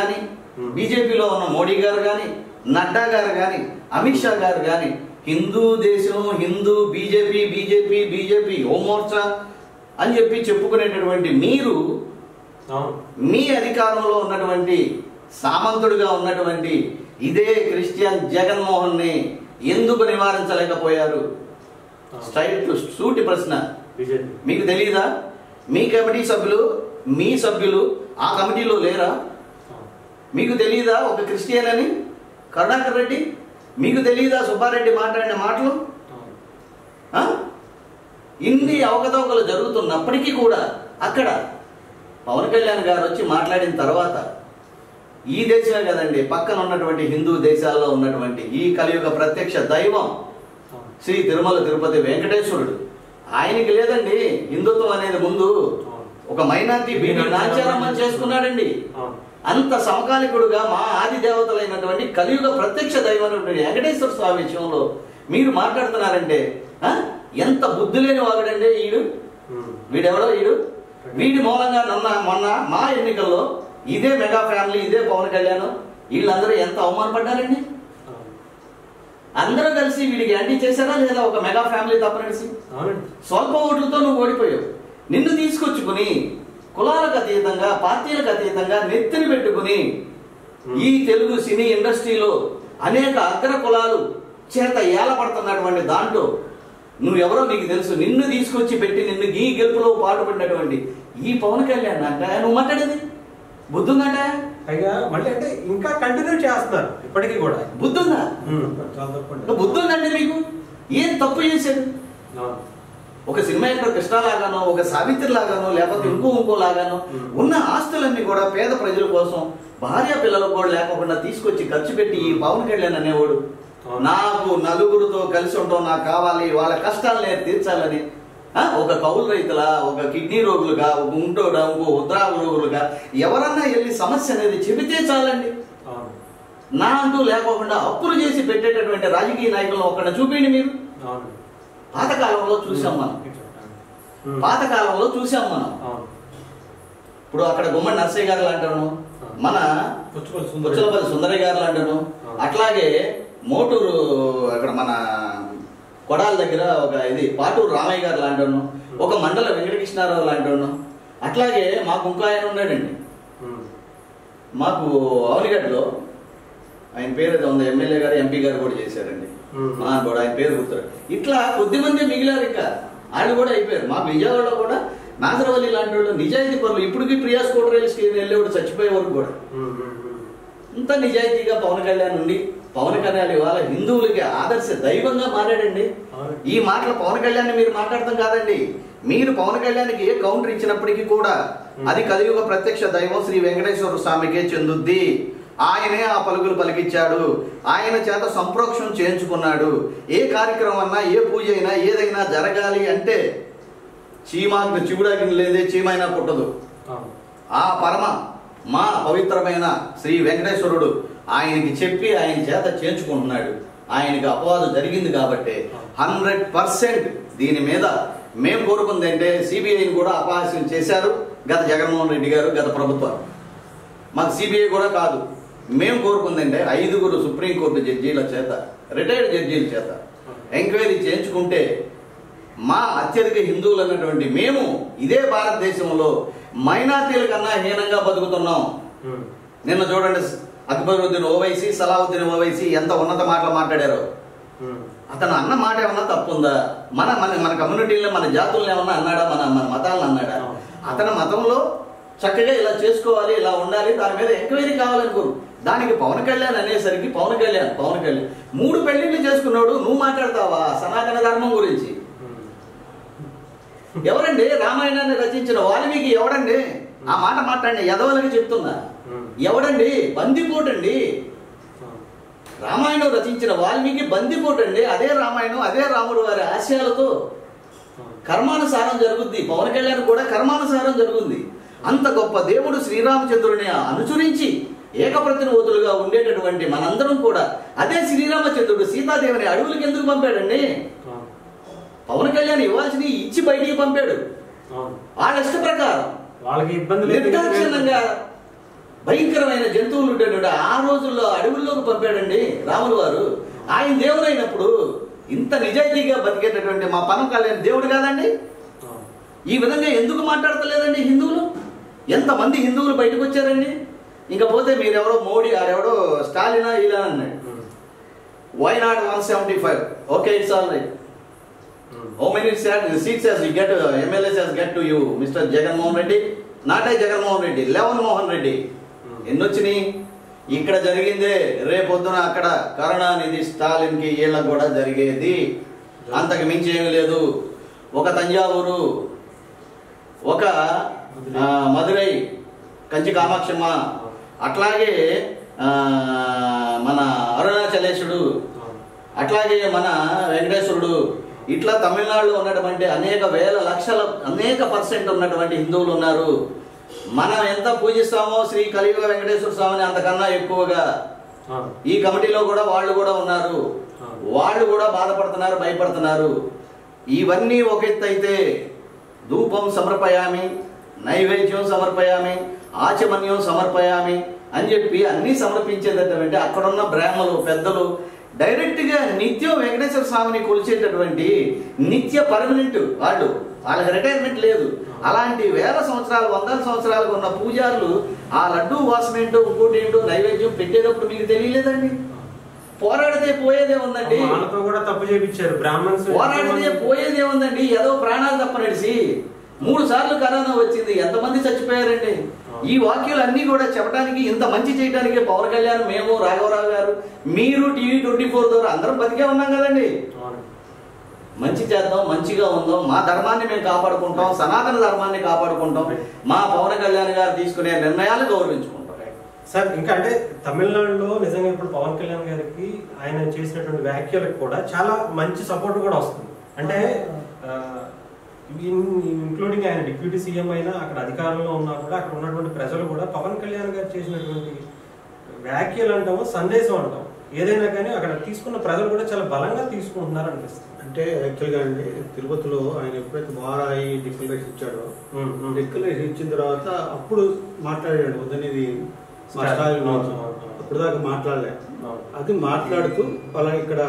కానీ, బీజేపీలో ఉన్న మోడీ గారు కానీ, నడ్డా గారు కానీ, అమిత్ షా గారు కానీ హిందూ దేశం, హిందూ బీజేపీ బీజేపీ బీజేపీ హోంమోర్చా అని చెప్పి చెప్పుకునేటటువంటి మీరు మీ అధికారంలో ఉన్నటువంటి సామంతుడిగా ఉన్నటువంటి ఇదే క్రిస్టియన్ జగన్మోహన్ ని ఎందుకు నివారించలేకపోయారు? స్ట్రైట్ టు సూటి ప్రశ్న. మీకు తెలియదా? మీ కమిటీ సభ్యులు, మీ సభ్యులు ఆ కమిటీలో లేరా? మీకు తెలియదా ఒక క్రిస్టియన్ అని కరుణాకర్ రెడ్డి? మీకు తెలియదా సుబ్బారెడ్డి మాట్లాడిన మాటలు? ఇన్ని అవకతవకలు జరుగుతున్నప్పటికీ కూడా అక్కడ పవన్ కళ్యాణ్ గారు వచ్చి మాట్లాడిన తర్వాత ఈ దేశమే కదండి, పక్కన ఉన్నటువంటి హిందూ దేశాల్లో ఉన్నటువంటి ఈ కలియుగ ప్రత్యక్ష దైవం శ్రీ తిరుమల తిరుపతి వెంకటేశ్వరుడు, ఆయనకి లేదండి హిందుత్వం అనేది. ముందు ఒక మైనార్టీ బీడీ నాచారం చేసుకున్నాడండి. అంత సమకాలికుడుగా మా ఆది దేవతలైనటువంటి కలియుగ ప్రత్యక్ష దైవం వెంకటేశ్వర స్వామి విషయంలో మీరు మాట్లాడుతున్నారంటే ఎంత బుద్ధి లేని వాగడండి ఈడు. వీడెవడో ఈడు. వీడి మూలంగా మొన్న మా ఎన్నికల్లో ఇదే మెగా ఫ్యామిలీ, ఇదే పవన్ కళ్యాణ్, వీళ్ళందరూ ఎంత అవమానపడ్డారండి. అందరూ కలిసి వీడికి యాంటీ చేశారా లేదా? ఒక మెగా ఫ్యామిలీ తప్పనిసి స్వల్ప ఓట్లతో నువ్వు ఓడిపోయావు. నిన్ను తీసుకొచ్చుకుని కులాలకు అతీతంగా, పార్టీలకు అతీతంగా నెత్తిని పెట్టుకుని ఈ తెలుగు సినీ ఇండస్ట్రీలో అనేక అగ్ర కులాలు చేత ఏలపడుతున్నటువంటి దాంట్లో నువ్వెవరో నీకు తెలుసు. నిన్ను తీసుకొచ్చి పెట్టి నిన్ను ఈ గెలుపులో పాటుపడినటువంటి ఈ పవన్ కళ్యాణ్ అంట నువ్వు మాట్లాడేది బుద్ధుందంట. పైగా మళ్ళీ అంటే ఇంకా కంటిన్యూ చేస్తున్నారు ఇప్పటికీ కూడా. బుద్ధుందా? బుద్ధుందండి మీకు? ఏం తప్పు చేశాడు? ఒక సినిమా యాక్టర్ కృష్ణ లాగానో, ఒక సావిత్రి లాగానో, లేకపోతే ఇంకో లాగానో ఉన్న ఆస్తులన్నీ కూడా పేద ప్రజల కోసం, భార్య పిల్లలకు కూడా లేకుండా తీసుకొచ్చి ఖర్చు పెట్టి ఈ పవన్ కళ్యాణ్ అనేవాడు నాకు నలుగురితో కలిసి ఉండడం నాకు కావాలి, వాళ్ళ కష్టాలు నేను తీర్చాలని ఒక కౌలు రైతులా, ఒక కిడ్నీ రోగులుగా, ఒక ఉంటోడా, ఇంకో ఉద్రాగ రోగులుగా ఎవరన్నా వెళ్ళి సమస్య అనేది చెబితే చాలండి. నా అంటూ లేకోకుండా అప్పులు చేసి పెట్టేటటువంటి రాజకీయ నాయకులను ఒక్కడ చూపిండి మీరు. పాతకాలంలో చూసాం మనం, పాతకాలంలో చూసాం మనం. ఇప్పుడు అక్కడ గుమ్మడి నర్సయ్య గారు అంటాను, మన పుచ్చలపల్లి సుందరయ్య గారు అంటాను, అట్లాగే మోటూరు అక్కడ మన కొడాల దగ్గర ఒక ఇది పాటూరు రామయ్య గారు లాంటాను, ఒక మండల వెంకటకృష్ణారావు లాంటాను. అట్లాగే మాకు ఇంకో ఆయన ఉన్నాడండి, మాకు అవనిగడ్డలో ఆయన పేరు ఏదో ఉంది, ఎమ్మెల్యే గారు ఎంపీ గారు కూడా చేశారండి, కూడా ఆయన పేరు గుర్తారు. ఇట్లా కొద్దిమంది మిగిలారు, ఇంకా వాళ్ళు కూడా అయిపోయారు. మాకు విజయవాడలో కూడా నాగరవల్లి లాంటి వాళ్ళు నిజాయితీ పనులు ఇప్పటికీ ప్రియాస్ కోట రైలు స్టేషన్ వెళ్ళేవాడు చచ్చిపోయే వరకు కూడా ఇంత నిజాయితీగా పవన్ కళ్యాణ్ ఉండి, పవన్ కళ్యాణ్ ఇవాళ హిందువులకి ఆదర్శ దైవంగా మారాడండి. ఈ మాటలు పవన్ కళ్యాణ్ మీరు మాట్లాడతాం కాదండి, మీరు పవన్ కళ్యాణ్కి ఏ కౌంటర్ ఇచ్చినప్పటికీ కూడా అది కలియుగ ప్రత్యక్ష దైవం శ్రీ వెంకటేశ్వర స్వామికే చెందుద్ది. ఆయనే ఆ పలుకులు పలికిచ్చాడు, ఆయన చేత సంప్రోక్షం చేయించుకున్నాడు. ఏ కార్యక్రమం అన్నా, ఏ పూజ అయినా, ఏదైనా జరగాలి అంటే చీమాకి చివుడాకి లేదే చీమైనా పుట్టదు. ఆ పరమ మా పవిత్రమైన శ్రీ వెంకటేశ్వరుడు ఆయనకి చెప్పి ఆయన చేత చేయించుకుంటున్నాడు. ఆయనకి అపవాదు జరిగింది కాబట్టి 100% దీని మీద మేము కోరుకుంది అంటే సిబిఐని కూడా అపహాస్యం చేశారు గత జగన్మోహన్ రెడ్డి గారు, గత ప్రభుత్వం. మాకు సిబిఐ కూడా కాదు, మేము కోరుకుందంటే 5 సుప్రీంకోర్టు జడ్జీల చేత, రిటైర్డ్ జడ్జీల చేత ఎంక్వైరీ చేయించుకుంటే మా అత్యధిక హిందువులు అన్నటువంటి మేము ఇదే భారతదేశంలో మైనార్టీల కన్నా హీనంగా బతుకుతున్నాం. నిన్న చూడండి అక్బరుద్దీన్ ఓవైసీ, సలావుద్దీన్ ఓవైసీ ఎంత ఉన్నత మాటలు మాట్లాడారో. అతను అన్న మాట ఏమన్నా తప్పుందా? మన మన మన కమ్యూనిటీలో మన జాతులను ఏమన్నా అన్నాడా? మన మన మతాలను అన్నాడా? అతని మతంలో చక్కగా ఇలా చేసుకోవాలి, ఇలా ఉండాలి, దాని మీద ఎంక్వైరీ కావాలనుకోరు. దానికి పవన్ కళ్యాణ్ అనేసరికి పవన్ కళ్యాణ్ 3 పెళ్లిళ్ళు చేసుకున్నాడు. నువ్వు మాట్లాడతావా సనాతన ధర్మం గురించి? ఎవరండి రామాయణాన్ని రచించిన వాల్మీకి? ఎవడండి ఆ మాట మాట్లాడి ఎదవలకి చెప్తున్నా? ఎవడండి? బందిపోటండి. రామాయణం రచించిన వాల్మీకి బందిపోటండి. అదే రామాయణం, అదే రాముడు వారి ఆశయాలతో కర్మానుసారం జరుగుద్ది. పవన్ కళ్యాణ్ కూడా కర్మానుసారం జరుగుద్ది. అంత గొప్ప దేవుడు శ్రీరామచంద్రుని అనుసరించి ఏకప్రతినిధులుగా ఉండేటటువంటి మనందరం కూడా అదే శ్రీరామచంద్రుడు సీతాదేవిని అడవులకు ఎందుకు పంపాడండి? పవన్ కళ్యాణ్ ఇవ్వాల్సింది ఇచ్చి బయటికి పంపాడు. వాళ్ళ ఇష్ట ప్రకారం వాళ్ళకి ఇబ్బంది నిర్దాక్షిణ్యంగా భయంకరమైన జంతువులు ఉండేటువంటి ఆ రోజుల్లో అడవుల్లోకి పంపాడండి రాములు వారు. ఆయన దేవుడు అయినప్పుడు ఇంత నిజాయితీగా బతికేటటువంటి మా పవన్ కళ్యాణ్ దేవుడు కాదండి? ఈ విధంగా ఎందుకు మాట్లాడతలేదండి హిందువులు? ఎంతమంది హిందువులు బయటకు వచ్చారండి? ఇంకా పోతే మీరెవరో మోడీ ఆడెవడో స్టాలినా ఇలా అన్నాడు. Why not 175? Okay, it's all right. How many seats has you get, MLAs has get to you, Mr. Jaganmohan Reddy? నాటే జగన్మోహన్ రెడ్డి, 11 మోహన్ రెడ్డి. ఎన్ని వచ్చినాయి? ఇక్కడ జరిగిందే రేపొద్దున అక్కడ కరుణానిధి స్టాలిన్కి వీళ్ళకు కూడా జరిగేది. అంతకు మించి ఏమీ లేదు. ఒక తంజావూరు, ఒక మదురై కంచి కామాక్షమ్మ, అట్లాగే మన అరుణాచలేశుడు, అట్లాగే మన వెంకటేశ్వరుడు, ఇట్లా తమిళనాడులో ఉన్నటువంటి అనేక వేల లక్షల అనేక % ఉన్నటువంటి హిందువులు ఉన్నారు. మనం ఎంత పూజిస్తామో శ్రీ కలియుగ వెంకటేశ్వర స్వామిని అంతకన్నా ఎక్కువగా ఈ కమిటీలో కూడా వాళ్ళు కూడా ఉన్నారు. వాళ్ళు కూడా బాధపడుతున్నారు, భయపడుతున్నారు. ఇవన్నీ ఒక ఎత్తు అయితే ధూపం సమర్పయామి, నైవేద్యం సమర్పయామి, ఆచమన్యం సమర్పయామి అని చెప్పి అన్నీ సమర్పించేటటువంటి అక్కడున్న బ్రాహ్మలు పెద్దలు డైరెక్ట్గా నిత్యం వెంకటేశ్వర స్వామిని కొలిచేటటువంటి నిత్య పర్మనెంట్ వాళ్ళకి రిటైర్మెంట్ లేదు. అలాంటి వేల సంవత్సరాలు, వందల సంవత్సరాలకు ఉన్న పూజారులు ఆ లడ్డూ వాసన ఏంటో ఇంకోటి ఏంటో నైవేద్యం పెట్టేటప్పుడు మీకు తెలియలేదండి? పోరాడితే పోయేదే ఉందండి. పోరాడితే పోయేదే ఉందండి. ఏదో ప్రాణాలు తప్ప నడిచి 3 సార్లు కరోనా వచ్చింది, ఎంతమంది చచ్చిపోయారండి? ఈ వాక్యాలు అన్ని కూడా చెప్పడానికి, ఇంత మంచి చేయడానికి పవన్ కళ్యాణ్, మేము, రాఘవరావు గారు, మీరు, టీవీ 24 ద్వారా అందరం బతికే ఉన్నాం కదండి. మంచి చేద్దాం, మంచిగా ఉందాం, మా ధర్మాన్ని మేము కాపాడుకుంటాం, సనాతన ధర్మాన్ని కాపాడుకుంటాం, మా పవన్ కళ్యాణ్ గారు తీసుకునే నిర్ణయాలు గౌరవించుకుంటాం. సార్, ఇంకా అంటే తమిళనాడులో నిజంగా ఇప్పుడు పవన్ కళ్యాణ్ గారికి ఆయన చేసినటువంటి వ్యాఖ్యలకు కూడా చాలా మంచి సపోర్ట్ కూడా వస్తుంది. అంటే ఇంక్లూడింగ్ ఆయన డిప్యూటీ సీఎం అయినా, అక్కడ అధికారంలో ఉన్నా కూడా అక్కడ ఉన్నటువంటి ప్రజలు కూడా పవన్ కళ్యాణ్ గారు చేసినటువంటి వ్యాఖ్యలు అంటాము, సందేశం అంటాం, ఏదైనా కానీ అక్కడ తీసుకున్న ప్రజలు కూడా చాలా బలంగా తీసుకుంటున్నారు అనిపిస్తుంది. అంటే యాక్చువల్గా అండి, తిరుపతిలో ఆయన ఎప్పుడైతే వారాయి డిక్లరేషన్ ఇచ్చాడో, డిక్లరేషన్ ఇచ్చిన తర్వాత అప్పుడు మాట్లాడాడు, వద్దనేది మా స్టాలిన్ అప్పుడు దాకా మాట్లాడలే. అది మాట్లాడుతూ అలా ఇక్కడ